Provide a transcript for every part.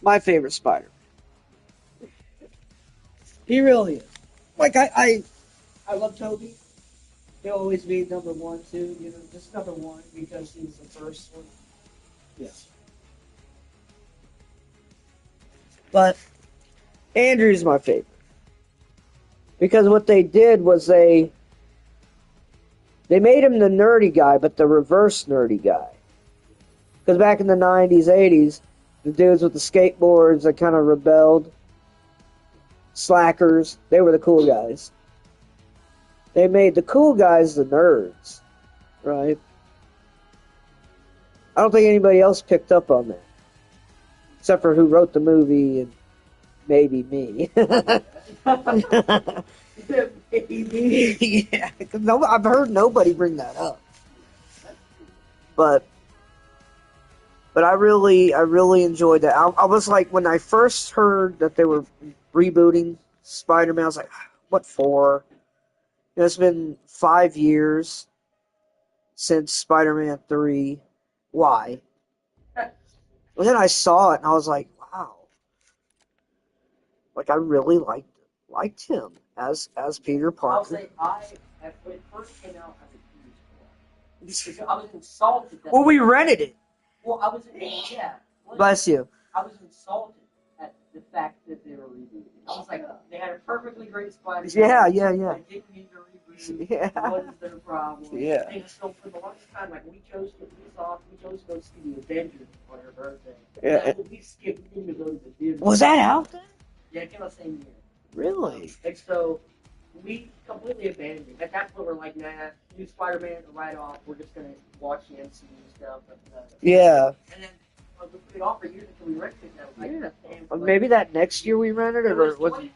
my favorite Spider. He really is. Like I love Toby. He'll always be number one too. You know, just number one because he's the first one. Yes. But Andrew's my favorite. Because what they did was they made him the nerdy guy, but the reverse nerdy guy. Because back in the 90s, 80s, the dudes with the skateboards that kind of rebelled, slackers, they were the cool guys. They made the cool guys the nerds, right? I don't think anybody else picked up on that. Except for who wrote the movie and maybe me. Yeah, because I've heard nobody bring that up. But I really enjoyed that. I was like, when I first heard that they were rebooting Spider-Man, I was like, what for? You know, it's been 5 years since Spider-Man 3. Why? And then I saw it and I was like, wow. Like, I really liked him as Peter Parker. I'll say when it first came out, I was a huge fan. I was insulted. Well, we rented it. Well, I was, yeah. Bless you. I was insulted at the fact that they were rebooting. I was like, they had a perfectly great Spider-Man. Yeah. They didn't need to reboot. Yeah. What is their problem? Yeah. They just don't, for the longest time, like, we chose to go see the Avengers on our birthday. Yeah. And we skipped to go to the theater. Was that out then? Yeah, it came out the same year. Really? And so we completely abandoned it. At that point, we're like, nah, new Spider-Man, right off. We're just going to watch the MCU stuff. Yeah. And then we put it off for years until we rented it. Yeah. Maybe that next year we rented it, or was it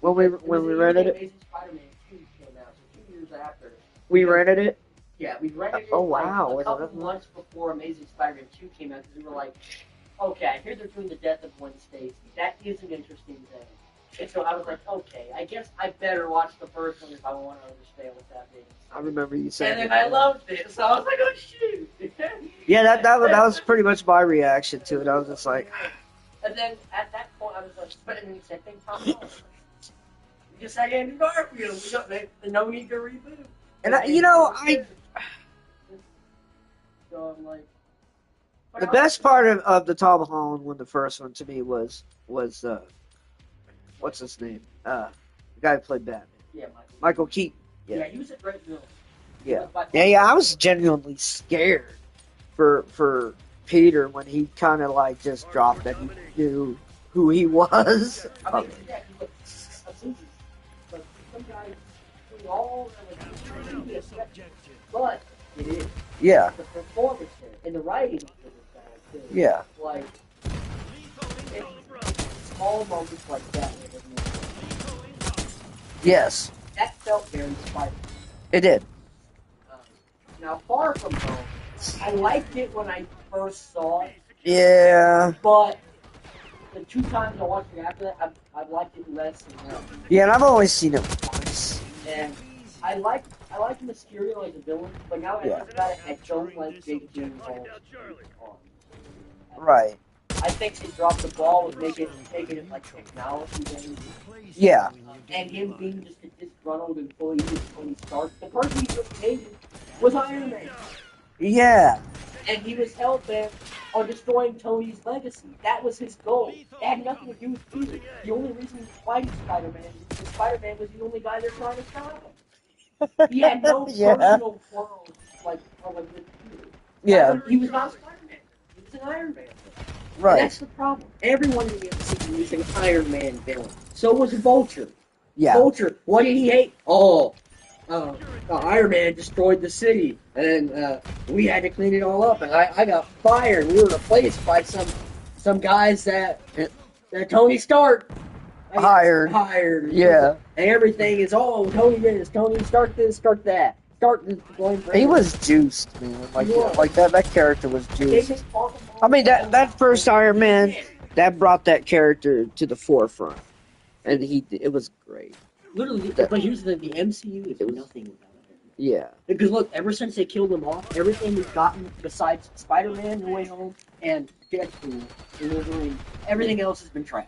when we rented it? Amazing Spider-Man 2 came out, so 2 years after. We rented it? Yeah, we rented it. Oh, wow. Like, a couple months before Amazing Spider-Man 2 came out, because we were like, okay, I hear they're doing the death of Gwen Stacy. That is an interesting thing. And so I was like, okay, I guess I better watch the first one if I want to understand what that means. I remember you saying. And then I loved it, so I was like, oh shoot. Yeah, that was pretty much my reaction to it. I was just like. And then at that point, I was like, but then he said, "Thank Tom Holland. We just had Andrew Garfield. We got no need to reboot." And So I'm like. The best part of the Tom Holland one, the first one to me was what's his name? The guy who played Batman. Yeah, Michael Keaton. Yeah, he was a great villain. Yeah. I was genuinely scared for Peter when he kind of like just dropped that he knew who he was. I mean, yeah, he was but some guys do all but it is. Yeah. The performance there and the writing for this guy too. Yeah. Like small moments like that. Yes. That felt very Spider-Man. It did. Now, Far From Home, I liked it when I first saw it. Yeah. But the 2 times I watched it after that, I've liked it less and less. Yeah, and I've only seen it once. And I like Mysterio as a villain, but now that I think about it, I don't like Jake Gyllenhaal. Right. I think they dropped the ball with making it like technology based. Yeah. And him being just a disgruntled employee of Tony Stark. The person he just hated was Iron Man. Yeah. And he was hell-bent on destroying Tony's legacy. That was his goal. It had nothing to do with Peter. The only reason he was fighting Spider-Man is because Spider-Man was the only guy they're trying to stop him. He had no personal quarrels like with Peter. Yeah. He was not Spider-Man. He was an Iron Man. Right. And that's the problem. Everyone in the MCU is an Iron Man villain. So was Vulture. Yeah. Vulture, what did he hate? Iron Man destroyed the city, and we had to clean it all up, and I got fired. We were replaced by some guys that Tony Stark hired. Yeah. And everything is, Tony this, Tony Stark this, Stark that. Stark this, going for He was juiced, man. Like that character was juiced. I mean, that first Iron Man, that brought that character to the forefront. And it was great. Literally, but here's the MCU is nothing without him. Yeah. Because look, ever since they killed him off, everything we've gotten besides Spider-Man, No Way Home, and Deadpool, and Wolverine. Everything else has been trash.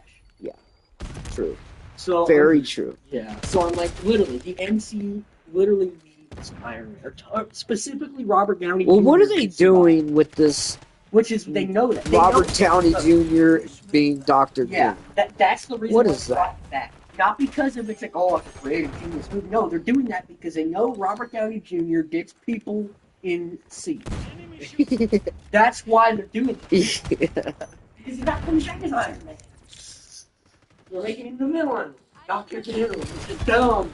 True. So Very true. yeah. So I'm like, literally, the MCU literally needs Iron Man, or specifically Robert Downey. Well, what Jr. are they to survive. doing with this Which is they know that Robert they know, Downey Jr. being Doctor Yeah, Doom? that's the reason. What why is they that? brought back. Not because of it's like, oh, it's a creative genius movie. No, they're doing that because they know Robert Downey Jr. gets people in seats. That's why they're doing it. Because he's not coming back as Iron Man. They're making him the villain. Doctor Doom. It's dumb.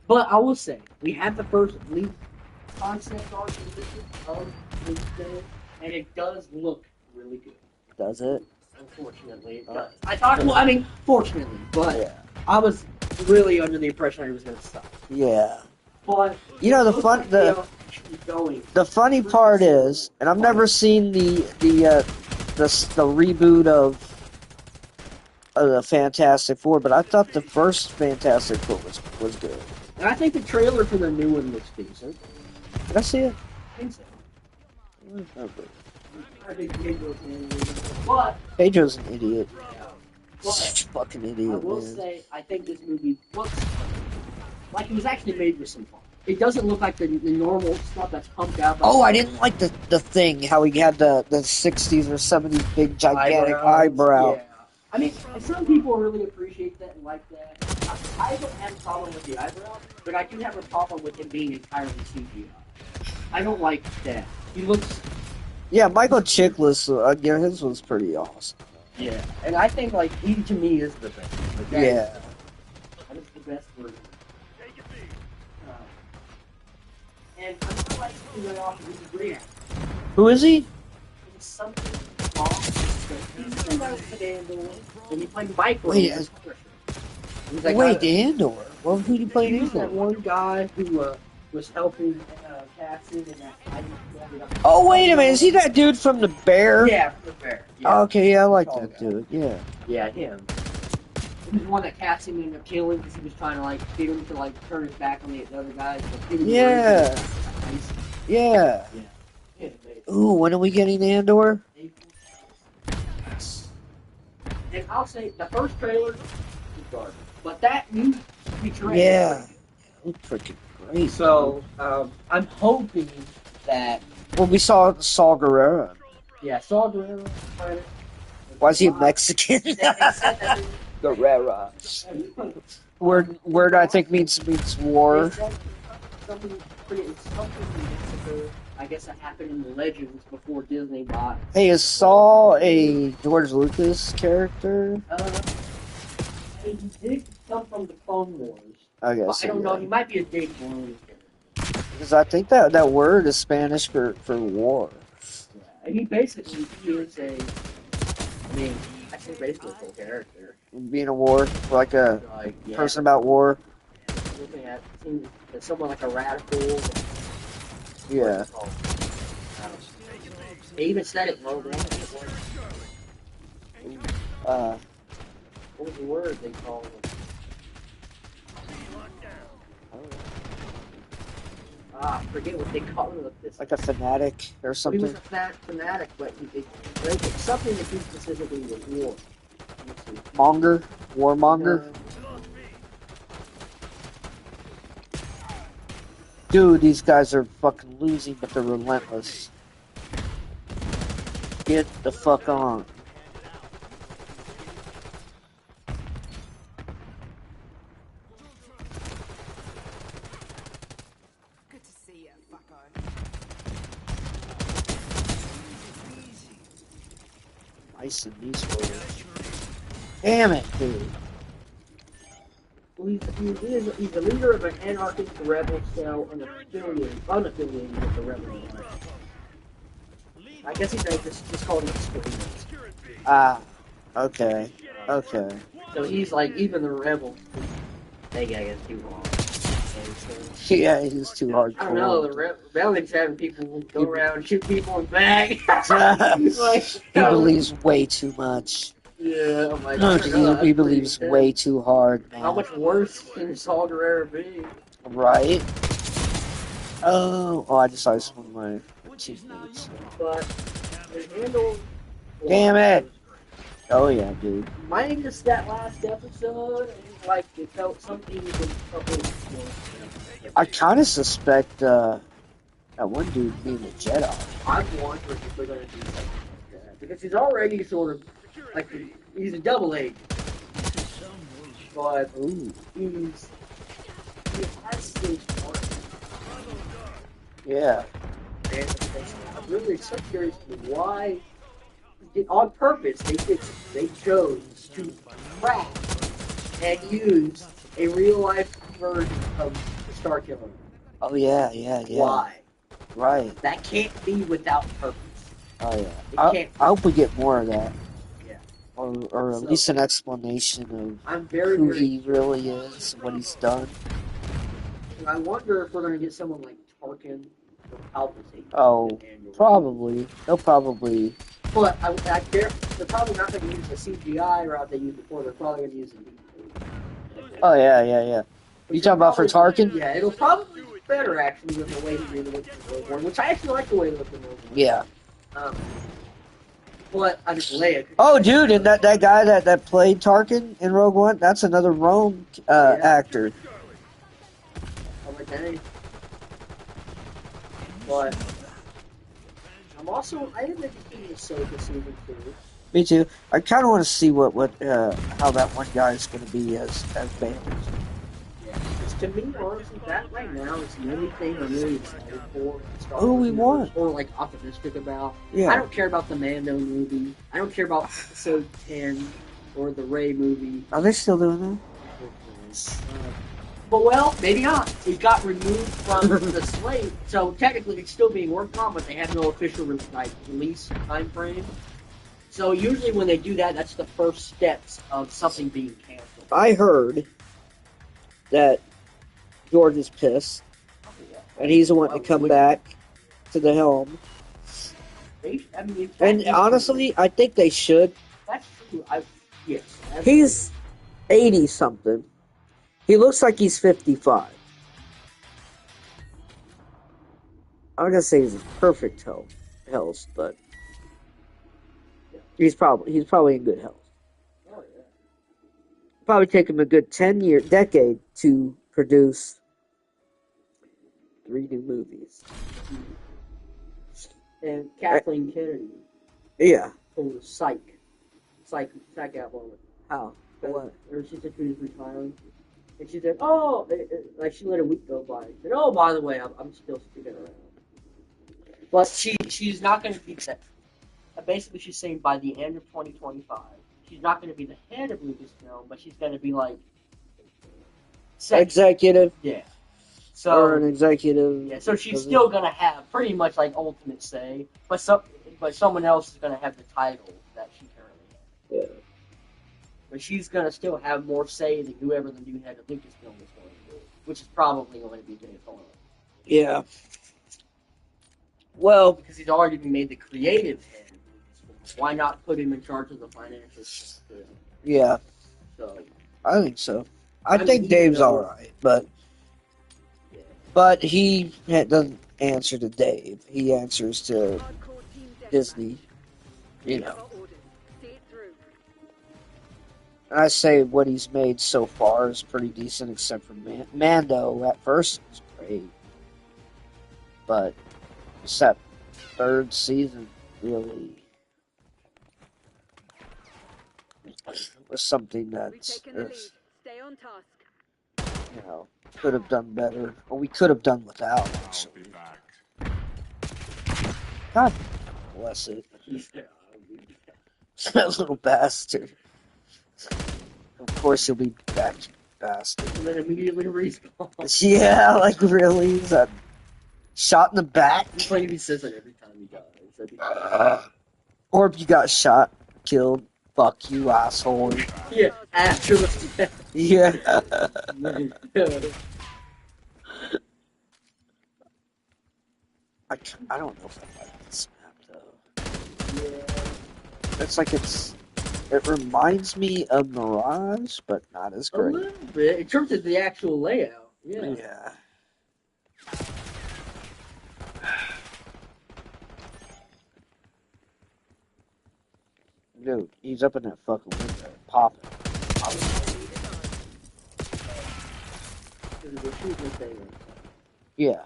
But I will say, we have the first leak concept art of Doomsday, and it does look really good. Does it? Unfortunately, it does. I thought, well, I mean, fortunately, but Yeah. I was really under the impression it was going to stop. Yeah. But You know, it looks like they are going. The funny part is, and I've never seen the reboot of the Fantastic Four, but I thought the first Fantastic Four was good. And I think the trailer for the new one looks decent. Did I see it? I think so. I think Pedro's an idiot. but Such a fucking I idiot, will man. say, I think this movie looks like it was actually made with some fun. It doesn't look like the normal stuff that's pumped out. By Oh, I didn't like the thing, how he had the 60s or 70s big gigantic eyebrow. Yeah. I mean, some people really appreciate that and like that. I don't have a problem with the eyebrow, but I do have a problem with him being entirely CGI. I don't like that. He looks... Yeah, Michael Chiklis, yeah, his was pretty awesome. Yeah. And I think, like, he to me is the best. Like, that Yeah. That is the best version. And I'm not like right off of his career. Who is he? It's something off. He's in that with Andor, and he played Micro. Wait, as Punisher. He's that Wait, guy- Andor. Well, who did he play He in was that Andor? one guy who was helping Cassie in that. Oh, wait a minute, is he that dude from The Bear? Yeah, from the Bear. Yeah, Oh, okay, yeah, I like Tall that guy. dude, yeah. yeah, him. He was the one that Cassie ended up killing because he was trying to like get him to like turn his back on the other guys. Yeah. Yeah. Yeah. Ooh, when are we getting Andor? And I'll say the first trailer is garbage, but that new trailer. Yeah. Looked freaking great. So I'm hoping that Well, we saw Saul Guerrero. Saw Guerrero. Why is he a Mexican? Guerrero. Word I think means war. Something pretty. It's something in Mexico. I guess that happened in the Legends before Disney bought. Hey, is Saul a George Lucas character? He did come from the Clone Wars. I But guess. I don't know. He might be a Dave Filoni character. Because I think that word is Spanish for war. Yeah. And he basically is a. I mean, I say basically a full character. Being a war, like a Like person about war. Looking at seems as someone like a radical. Yeah. They even said it low down. What was the word they called it? I forget what they call it. This. Like a fanatic or He something. was a fanatic, but it's something that he specifically was war. Let's see. Monger? Warmonger? Dude, these guys are fucking losing, but they're relentless. Get the fuck on. Good to see you, fucko. Nice in these words. Damn it, dude. Well, he's the leader of an anarchist rebel cell unaffiliated with the rebel alliance. I guess he's just called an extremist. Ah, okay. Okay. So he's like, even the rebels, they gotta get too long. Yeah, he's too hardcore. I don't know, the rebellions having people go around and shoot people in the back. Like, He believes way too much. yeah, I'm like, I don't know, He that's believes pretty way too hard, man. How much worse can Saul Guerrero be? Right? Oh, I just saw some of my teammates. But Andor. Damn it. Oh yeah, dude. Minus that last episode, and like it felt something was a little I kind of suspect that one dude being a Jedi. I'm wondering if they're gonna do something like that because he's already sort of like he's a double agent, but Ooh. he has his part. Yeah. And I'm really so curious to why, on purpose, they chose to crack and use a real life version of the Star Killer. Oh yeah. Why? Right. That can't be without purpose. Oh It yeah. can't. I hope we get more of that. Yeah. Or at least an explanation I'm of very, who very. he really is, what he's done. I wonder if we're gonna get someone like Tarkin or Palpatine. Oh, in Andor. probably. They'll probably. But they're probably not going to use the CGI route they used before. They're probably going to use the. Oh yeah. You talking about for Tarkin? Yeah, it'll probably be better actually than the way he really looked in Rogue One, which I actually like the way he looked in Rogue One. Yeah. But I just Leia. Oh, dude, and that guy that played Tarkin in Rogue One, that's another Rome actor. I like that name. But I am interested in Ahsoka season 2. Me too. I kind of want to see what how that one guy is going to be as Bail. Yeah, because to me, honestly, that right now is the only thing I'm really excited for. Who we want? Or like optimistic about. Yeah. I don't care about the Mando movie. I don't care about episode 10 or the Rey movie. Are they still doing But well, maybe not. It got removed from the slate, so technically it's still being worked on, but they have no official release time frame. So usually when they do that, that's the first steps of something being canceled. that? I heard that George is pissed, and he's the one to come back to the helm. And honestly, I think they should. That's true. Yes. He's 80-something. He looks like he's 55. I'm gonna say he's a perfect health, but he's probably in good health. Oh, yeah. Probably take him a good decade to produce 3 new movies. And Kathleen Kennedy Yeah. pulled a psych out moment. How? What? Or she said she was retiring. And she said, oh, like she let a week go by. She said, oh, by the way, I'm still sticking around. But she's not going to be that. Basically, she's saying by the end of 2025, she's not going to be the head of Lucasfilm, but she's going to be like Executive. Yeah. So Or an executive. yeah, so she's still going to have pretty much like ultimate say, but someone else is going to have the title that she currently has. Yeah. But she's going to still have more say than whoever the new head of Lucasfilm is going to be, which is probably going to be Dave Filoni. Yeah. Well, Because he's already been made the creative head of Lucasfilm. Why not put him in charge of the financial system? yeah, So, I think so. I mean, think he Dave's knows. alright, but he doesn't answer to Dave. He answers to Disney, you know. And I say what he's made so far is pretty decent, except for Mando. At first, it was great, but it's that 3rd season really was something that Stay on task. could have done better, or we could have done without. Actually, God bless it, that little bastard. Of course he'll be back, bastard. and then immediately respawn. Yeah, like really? Is that shot in the back? It's like he says it every time he dies. Or if you got shot, killed, fuck you, asshole. Yeah, after the death. Yeah. I don't know if I like this map though. Yeah. It's like it reminds me of Mirage, but not as A great. little bit, in terms of the actual layout. Yeah. Yeah. Dude, he's up in that fucking window, popping. They're shooting this thing. Yeah.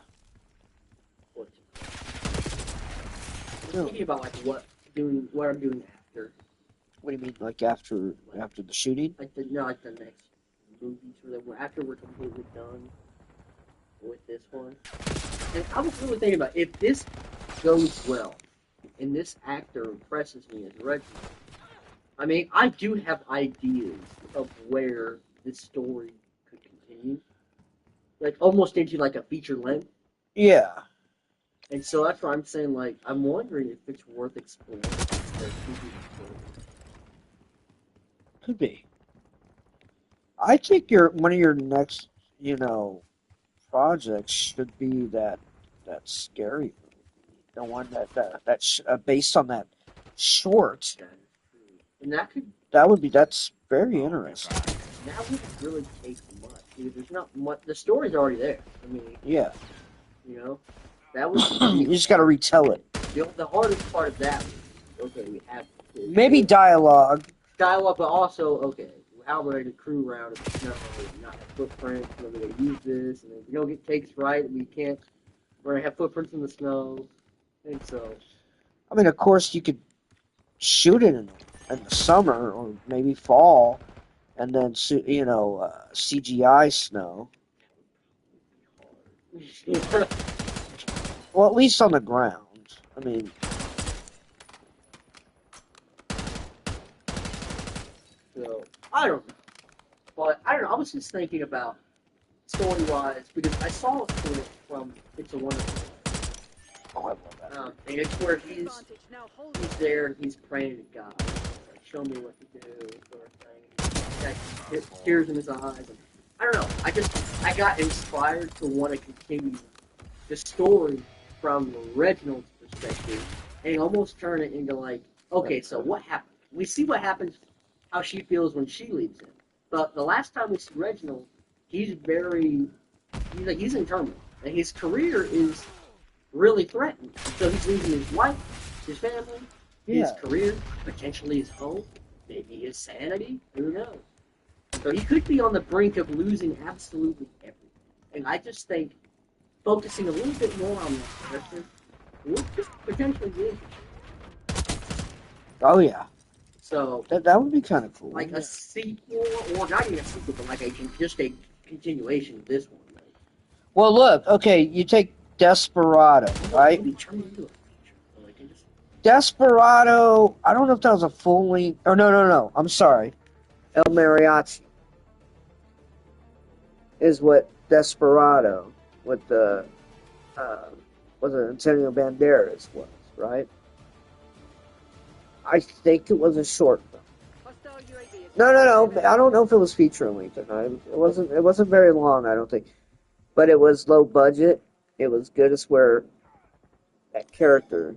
I'm thinking about like what I'm doing after. What do you mean, like after the shooting? Like the next movies, or after we're completely done with this one. And I was really thinking about if this goes well, and this actor impresses me as Reginald. I mean, I do have ideas of where this story could continue, like almost into like a feature length. Yeah. And so that's why I'm saying, like, I'm wondering if it's worth exploring. Could be. I think one of your next, projects should be that scary movie, the one that's based on that short. And That's very interesting. that wouldn't really take much. Dude. There's not much. The story's already there. I mean, Yeah. That was You just got to retell it. the hardest part of that. Was, okay, we have Maybe dialogue. but also okay. How we're going to crew around if snow, not have footprints, we're going to use this, and if we don't get takes right, we're going to have footprints in the snow, and so. I mean, of course, you could shoot it in the summer or maybe fall, and then CGI snow. Well, at least on the ground. I mean. So, I don't know. But, I don't know, I was just thinking about, story-wise, because I saw a clip from It's a Wonderful Life. Oh, I love that. And it's where he's there and he's praying to God. Like, show me what to do, sort of thing. Got tears in his eyes. And, I don't know, I got inspired to want to continue the story from Reginald's perspective and almost turn it into like, okay, so what happened? We see what happens, how she feels when she leaves him. But the last time we see Reginald, he's in turmoil, and his career is really threatened. So he's losing his wife, his family, his career, potentially his home, maybe his sanity. Who knows? So he could be on the brink of losing absolutely everything. And I just think focusing a little bit more on that character would potentially be interesting. Oh yeah. So that would be kind of cool. Like a sequel, or not even a sequel, but like just a continuation of this one. Right? Well, look. Okay, you take Desperado, right? Desperado. I don't know if that was a full length. Oh no. I'm sorry. El Mariachi is what Desperado with the was it Antonio Banderas was, right? I think it was a short film. No. I don't know if it was feature length or not. It wasn't very long, I don't think. But it was low budget. It was good as where that character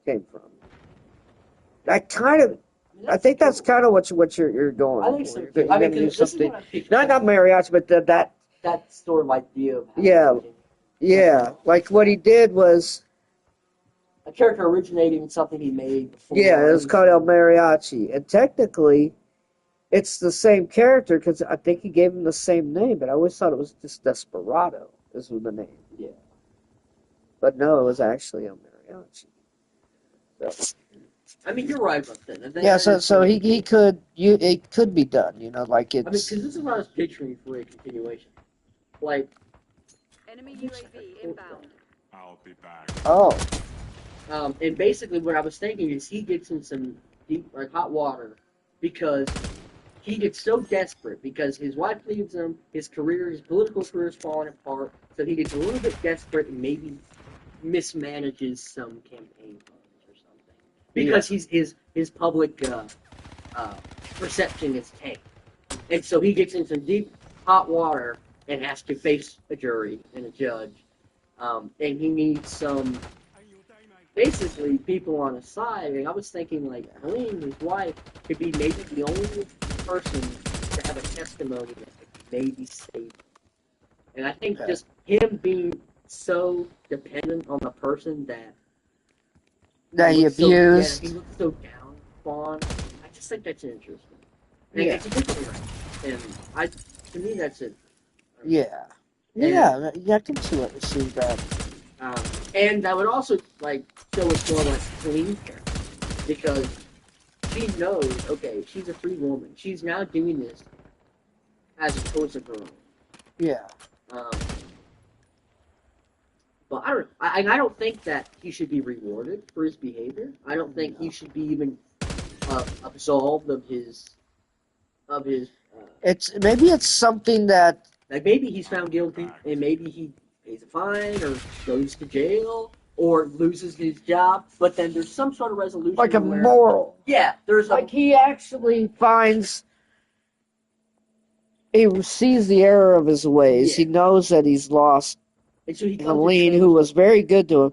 came from. I think that's kind of what you're going. I think so. You're I mean, gonna do something. Not mariachi, but that sort of idea of yeah. Like what he did was a character originating in something he made before. Yeah, it was called El Mariachi, and technically, it's the same character because I think he gave him the same name, but I always thought it was just Desperado. This was the name. Yeah. But no, it was actually El Mariachi. So. I mean, you're right about that. Yeah, so it could be done, like it's. I mean, because this is what I was picturing for a continuation, like. Enemy UAV inbound. I'll be back. Oh. And basically, what I was thinking is he gets in some deep, like hot water, because he gets so desperate because his wife leaves him, his political career is falling apart, so he gets a little bit desperate and maybe mismanages some campaign funds or something because his public perception is tanked, and so he gets in some deep hot water and has to face a jury and a judge, and he needs some. Basically, people on his side, and I was thinking, like, Helene, his wife, could be maybe the only person to have a testimony that could maybe save him. And I think just him being so dependent on the person that he abused. He looks so down upon, just think that's interesting. And Yeah. it's a different way. And to me, that's it. Yeah. And, Yeah, I can see that. and that would also like show us more like Clean character because she knows, okay, she's a free woman. She's now doing this as a choice of her own. Yeah. Um, but I don't think that he should be rewarded for his behavior. I don't think he should be even absolved of his. Maybe it's something that Like maybe he's found guilty and maybe he pays a fine or goes to jail or loses his job. But then there's some sort of resolution. like a where, moral. Yeah, there's Like he actually finds. He sees the error of his ways. Yeah. He knows that he's lost and so he comes to Helene, terms who with- was very good to him,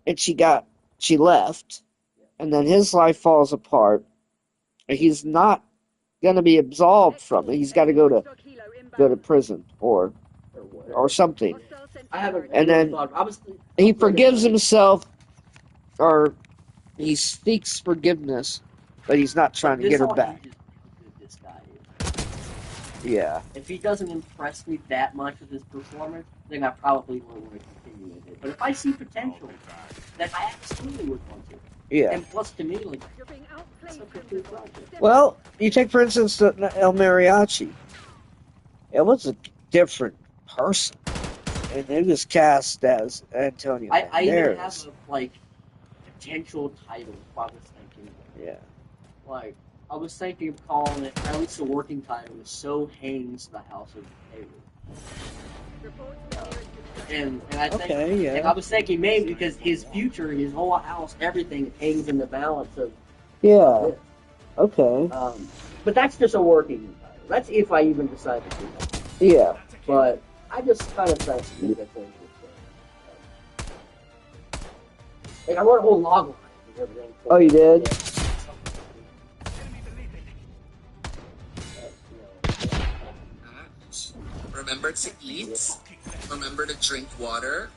and she left, and then his life falls apart. And he's not gonna be absolved from it. He's got to go to prison or something. I haven't. And then he forgives himself, or he seeks forgiveness, but he's not trying to get her back. This guy Yeah. If he doesn't impress me that much with his performance, then I probably won't want to continue with it. But if I see potential, then I absolutely would want to. Yeah. And plus, to me, like, it's such a cool project. Well, you take for instance El Mariachi. It was a different person, and it was cast as Antonio I even have Banderas. a like potential title. If I was thinking, Yeah. like, I was thinking of calling it, at least the working title is "So Hangs the House of Hayward." And I think, Okay. and I Yeah. was thinking maybe because his future, his whole house, everything hangs in the balance of. Yeah. Okay. But that's just a working title. That's if I even decide to do that. Yeah. But I just kind of think that's interesting. Like I wrote a whole log line and everything. Oh, you did? Remember to eat. Remember to drink water.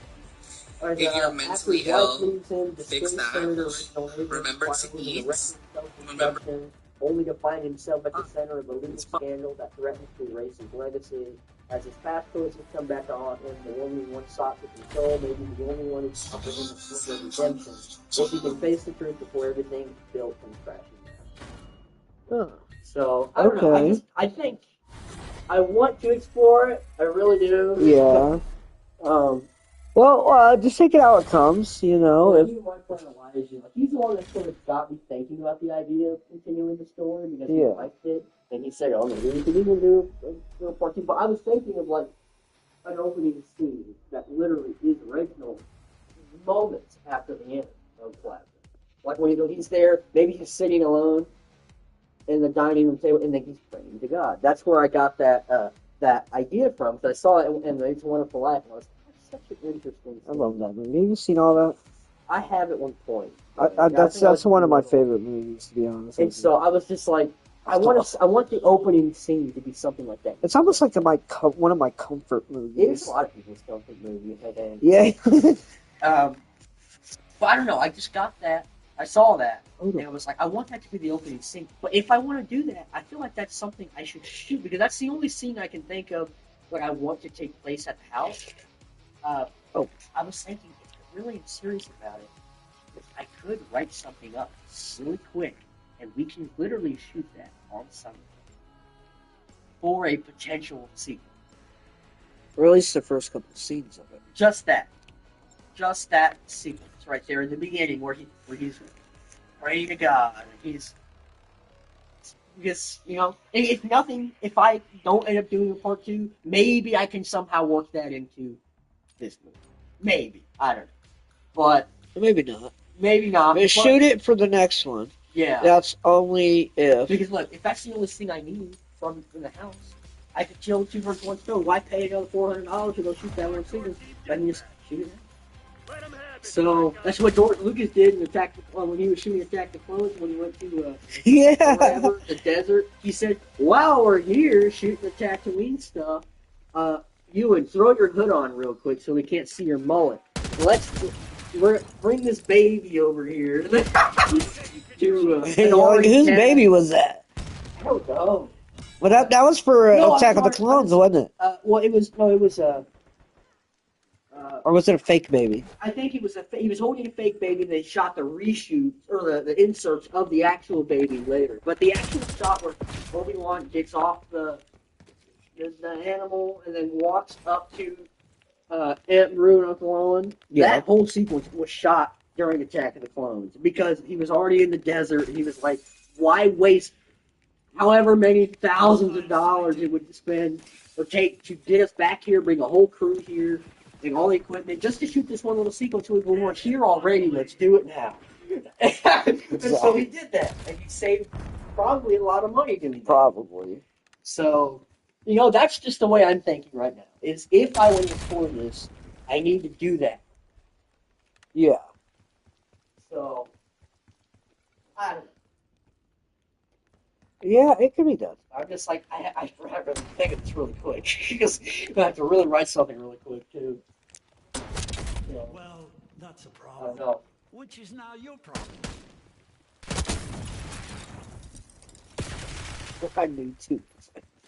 And, If you're after mentally his wife ill, leaves him, the fix state that. senator original neighbor Remember to quietly eat. arrests himself in Remember- detention, only to find himself at the center of a legal scandal that threatens to erase his legacy. As his past choices come back to haunt him, the woman he once sought to control may be the only one who can offer him a sort of redemption. If he can face the truth before everything built comes crashing down. Huh. So I don't know. Okay. I think I want to explore it. I really do. Yeah. Well, just take it how it comes. You know. If Even my friend Elijah, like, he's the one that sort of got me thinking about the idea of continuing the story because he Yeah. liked it, and he said, "Oh, maybe we could even do a part two." But I was thinking of like an opening scene that literally is original moments after the end of Plasma. Like when he's there, maybe he's sitting alone in the dining room table, and then he's praying to God. That's where I got that idea from. Because I saw it in It's a Wonderful Life, and I was like, that's such an interesting. I love that movie. Have you seen all that? I have at one point. That's one of my favorite movies, to be honest. And so I was just like, I want the opening scene to be something like that. It's almost like one of my comfort It is movies. a lot of people's comfort movie. Yeah. But I don't know. I just got that. I saw that, Oh, and I was like, I want that to be the opening scene. But if I want to do that, I feel like that's something I should shoot because that's the only scene I can think of where I want to take place at the house. I was thinking, if I really am serious about it, I could write something up really quick, and we can literally shoot that on Sunday for a potential sequel. Or at least the first couple of scenes of it. Just that sequence right there in the beginning where he's praying to God and he's because if I don't end up doing a part two, maybe I can somehow work that into this movie. Maybe I don't know, but Maybe not. maybe not. But shoot it for the next one. Yeah, That's only if. because look, if that's the only thing I need from in the house, I could kill two birds with one stone. Why pay another $400 to go shoot that one sequence? I can just shoot it. So that's what George Lucas did in when he was shooting Attack the Clones when he went to Yeah. wherever, the desert. He said, "While we're here shooting the Tatooine stuff, you would throw your hood on real quick so we can't see your mullet. bring this baby over here to an Like, whose RE10. baby was that? I don't know. Well, that was for No, I'm Attack of the sorry. Clones, wasn't it? Well, it was Or was it a fake baby? I think he was holding a fake baby. And they shot the reshoot or the inserts of the actual baby later. But the actual shot where Obi-Wan gets off the animal and then walks up to Aunt Beru and Uncle Owen. Yeah. That whole sequence was shot during Attack of the Clones because he was already in the desert. And he was like, why waste however many thousands of dollars it would spend or take to get us back here, bring a whole crew here, and all the equipment just to shoot this one little sequence. We were here already. Let's do it now. And so he did that, and he saved probably a lot of money doing that. Probably. So, that's just the way I'm thinking right now. Is if I want to record this, I need to do that. Yeah. So, I don't know. Yeah, it could be done. I'm just like, I have to think of this really quick because I have to really write something really quick too. Well, that's a I problem. don't know. Which is now your problem. I knew too.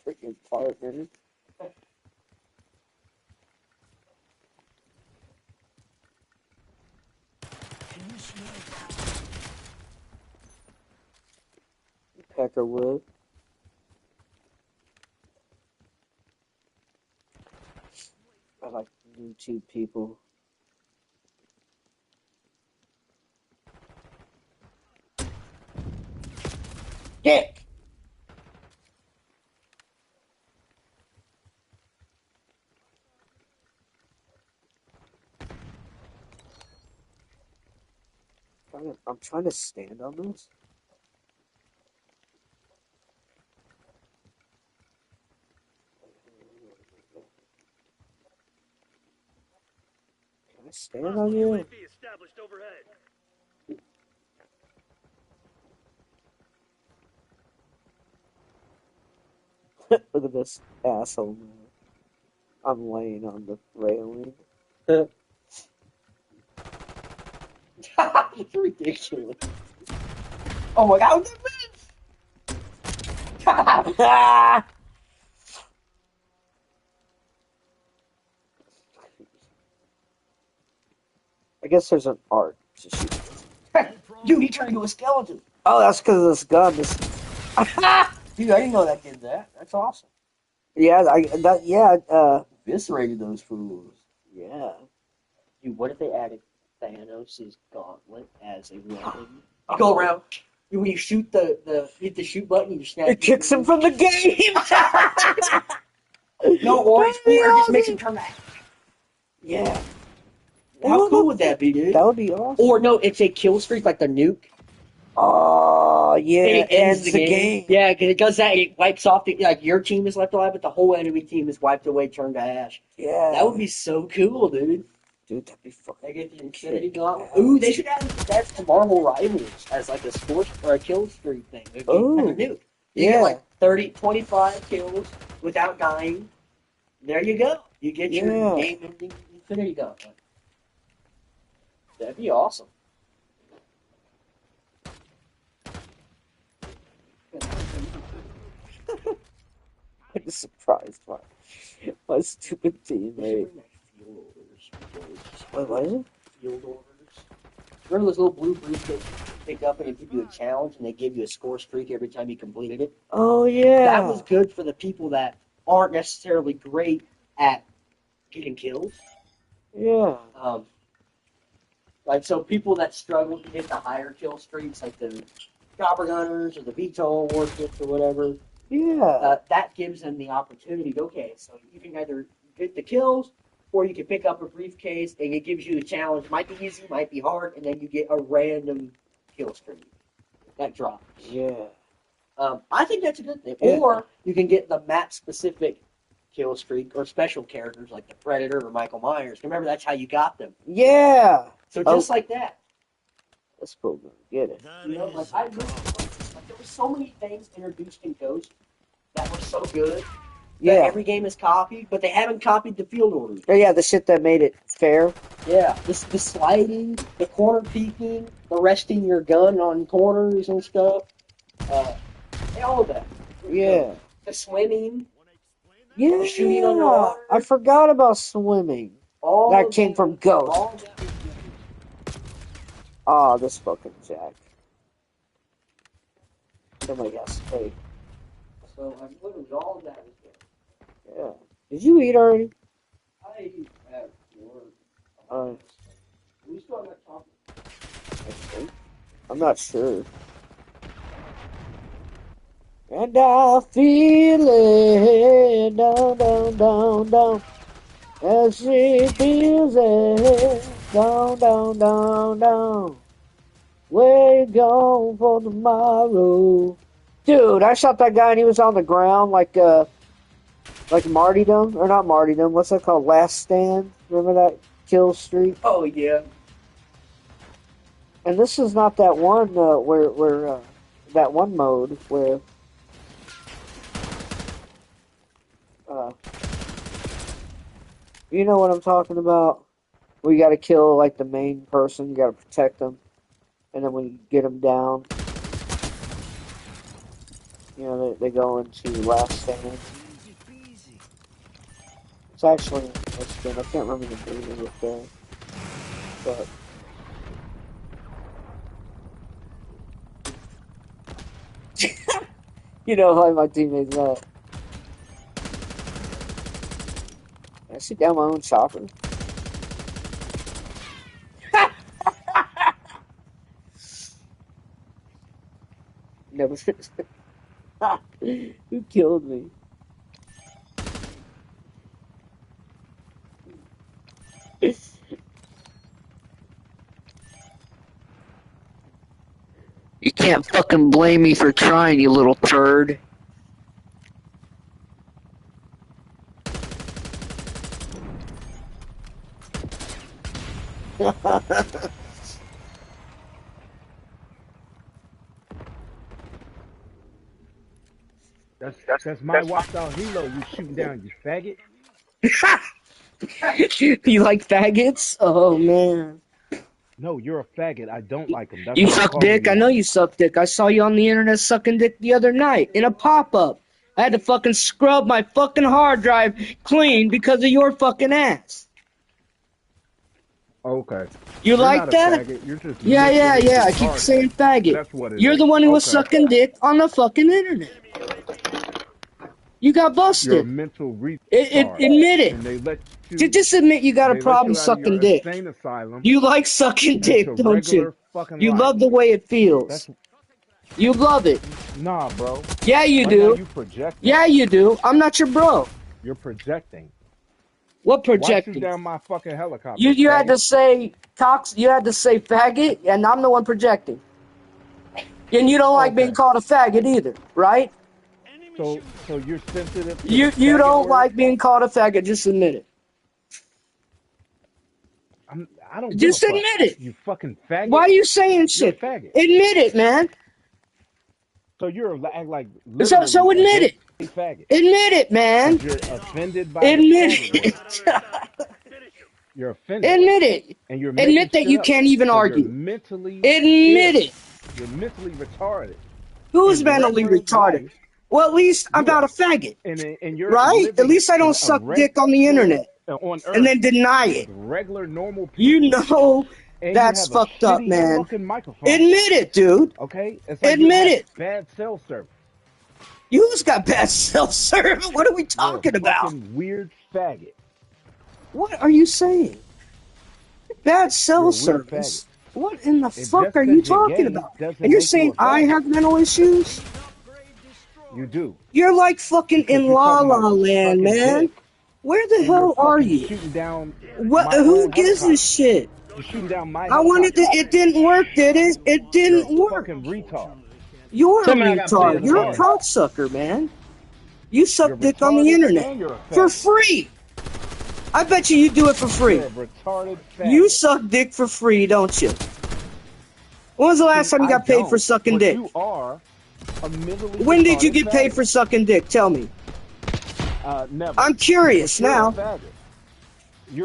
Freaking partner. Can you smell Peckerwood. I like YouTube people. Dick! I'm trying to stand on this. Can I stand on you? established overhead. Look at this asshole, man. I'm laying on the railing. It's ridiculous. Oh my god, I guess there's an art to shoot. Dude, he turned into a skeleton. Oh, that's because of this gun. Dude, I didn't know that did that. That's awesome. Yeah, Eviscerated those fools. yeah. Dude, what if they added Thanos' gauntlet as a weapon? You go around, when you shoot hit the shoot button, you snap. It kicks him from the game. No, or just makes him turn back. Yeah. How cool would that be, dude? That would be awesome. Or no, it's a kill streak like the nuke. Oh, yeah. And it ends the game. game. Yeah, because it does that. It wipes off your team is left alive, but the whole enemy team is wiped away, turned to ash. Yeah. That would be so cool, dude. Dude, that'd be fucking. They get the Infinity Gauntlet. Ooh, they should add that to Marvel Rivals as like a sports or a kill streak thing. It'd be Ooh. kind of new. You Yeah. get like 25 kills without dying. There you go. You get your Yeah. game-ending Infinity Gauntlet. That'd be awesome. I'm surprised by my stupid teammate. Field orders. What is it? Field orders. Remember those little blue briefcases you pick up and they give you a challenge and they give you a score streak every time you completed it? Oh, yeah. That was good for the people that aren't necessarily great at getting kills. Yeah. Like, so people that struggle to hit the higher kill streaks, like the Gobber Gunners or the VTOL warships or whatever, Yeah. that gives them the opportunity to, okay, so you can either get the kills or you can pick up a briefcase and it gives you a challenge. Might be easy, might be hard, and then you get a random kill streak that drops. Yeah. I think that's a good thing. Yeah. Or you can get the map-specific kill streak or special characters like the Predator or Michael Myers. Remember, that's how you got them. Yeah. So just like that. Let's go get it. That You know, is like a I really, problem. like there were so many things introduced in Ghost that were so good. That Yeah. every game is copied, but they haven't copied the field orders. Yeah, the shit that made it fair. Yeah, the sliding, the corner peeking, the resting your gun on corners and stuff. All of that. Yeah. The swimming, Yeah. shooting underwater. I forgot about swimming. All That of came from Ghost. All of that was good. Oh, this fucking Jack. Somebody got spayed. So literally all of that was good. Yeah. Did you eat already? I have work. Uh, We still have talking. I think. I'm not sure. And I feel it down, down, down, down. As she feels it down, down, down, down. Where you going for tomorrow? Dude, I shot that guy and he was on the ground like martyrdom, or not martyrdom, what's that called? Last Stand? Remember that kill streak? Oh yeah. And this is not that one where that one mode where you know what I'm talking about? Where you gotta kill like the main person, you gotta protect them, and then when you get them down, you know they go into Last Stand. It's actually it's good. I can't remember the name of it there, but. You know how my teammates know. Can I shoot down my own chopper? Never. Who killed me? You can't fucking blame me for trying, you little turd. That's my watched out helo you shooting down, you faggot. You like faggots? Oh man. No, you're a faggot. I don't like them. That's You what I'm suck calling dick? you I know on. you suck dick. I saw you on the internet sucking dick the other night in a pop-up. I had to fucking scrub my fucking hard drive clean because of your fucking ass. Okay. You You're like not a that? faggot. You're just Yeah. mentally I keep retarded. saying faggot. That's what it You're is. the one who was Okay. sucking dick on the fucking internet. You got You're a busted. mental retard. Admit it. And they let you Just admit you got a they let problem you out of sucking your dick. insane asylum You like sucking dick, into don't you? regular fucking You life. love the way it feels. That's You love it. nah, bro. Yeah, you Right now do. you projecting. Yeah, you do. I'm not your bro. You're projecting. What Why shoot projecting? down my fucking helicopter? You had to faggot? say cox. You had to say faggot, and I'm the one projecting. And you don't like being Okay. called a faggot either, right? So you're sensitive to You the faggot don't word? like being called a faggot. Just admit it. I don't give Just a fuck. admit it. You fucking faggot. Why are you saying You're a shit? faggot. Admit it, man. So you're act like literally So admit it. a gay faggot. Admit it, man. Because you're offended by Admit the faggot word. it. You're offended. Admit it. And you're making Admit that shit you up can't even 'cause argue. You're mentally Admit ill. it. You're mentally retarded. Who's In mentally regular retarded? life, Well, at least I'm you not are. a faggot, And you're right? At living least I in don't a suck dick on the internet on and then Earth deny it. with regular normal people. You know And that's you have a fucked up, shitty man. fucking microphone. Admit it, dude. Okay? It's like you Admit have it. bad cell service. Who's got bad self-service? What are we You're talking a about? fucking weird faggot. What are you saying? Bad You're a cell weird service? faggot. What in the And fuck just are you 'cause you're talking gay about? doesn't And you're make you saying a I faggot. have mental issues? You do. You're like fucking Because in you're La talking La about Land, sucking man. dick. Where the And you're hell are fucking you? shooting down What? my Who own gives a helicopter. shit? You're shooting down my I wanted to. helicopter. It didn't work, did it? It You're didn't a work. fucking retard. You're a Tell me I gotta play retard. as a You're a man. cocksucker, man. You suck You're dick on the retarded internet and you're a for faggot. free. I bet you do it for free. You're a retarded faggot. You suck dick for free, don't you? When was the last time you I got paid for don't, sucking but dick? you are a mentally When did you retarded get paid faggot. for sucking dick? Tell me. Never. I'm curious You're now. a faggot.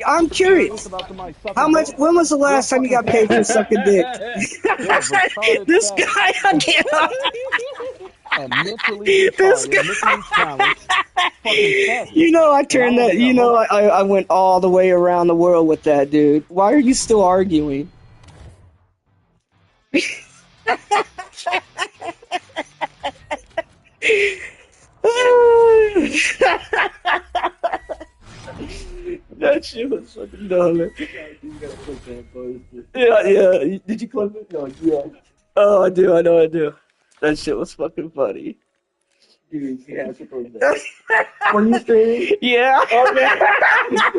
I'm curious. About somebody sucking How much? dick. When was the last time you got paid for sucking dick? retarded This faggot. guy, I can't. And mentally This retarded, guy. mentally challenged, fucking faggot. You know, I And turned I'm that. over here You know, hoping- I went all the way around the world with that dude. Why are you still arguing? That shit was fucking dumb. Man. Yeah. Did you clip it? No, yeah. Oh, I do. I know I do. That shit was fucking funny. Dude, yeah, it's supposed to. Were you streaming? Yeah. Oh, yeah.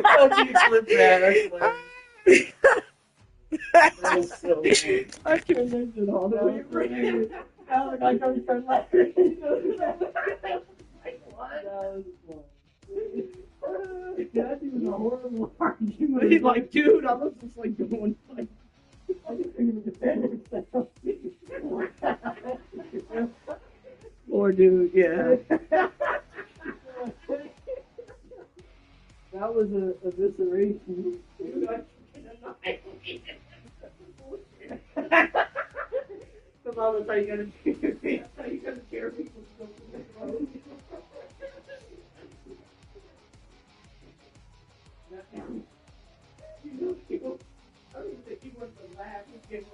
Oh, you clipped that. That was so funny. I turned that shit all the way around. I don't start laughing. That's even a horrible argument. He's like, dude, I was just like going like. I just couldn't even defend himself. Poor dude, yeah. That was a evisceration. Come on, that's how you gotta do it. That's how you gotta tear people's stuff. I don't think he wants to laugh. He's getting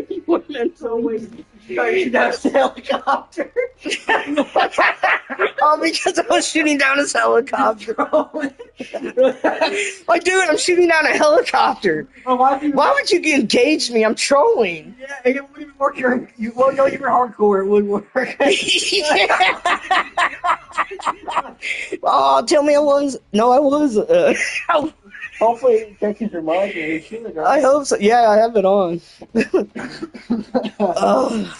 You were mentally Shooting down a helicopter. Oh, because I was shooting down his helicopter. Like, dude, I'm shooting down a helicopter. Oh, Why would you engage me? I'm trolling. Yeah, it wouldn't even work. Well, no, you were hardcore. It wouldn't work. Oh, tell me I was. No, I was. Hopefully, it catches your mind. And shoot it, I hope so. Yeah, I have it on. Oh.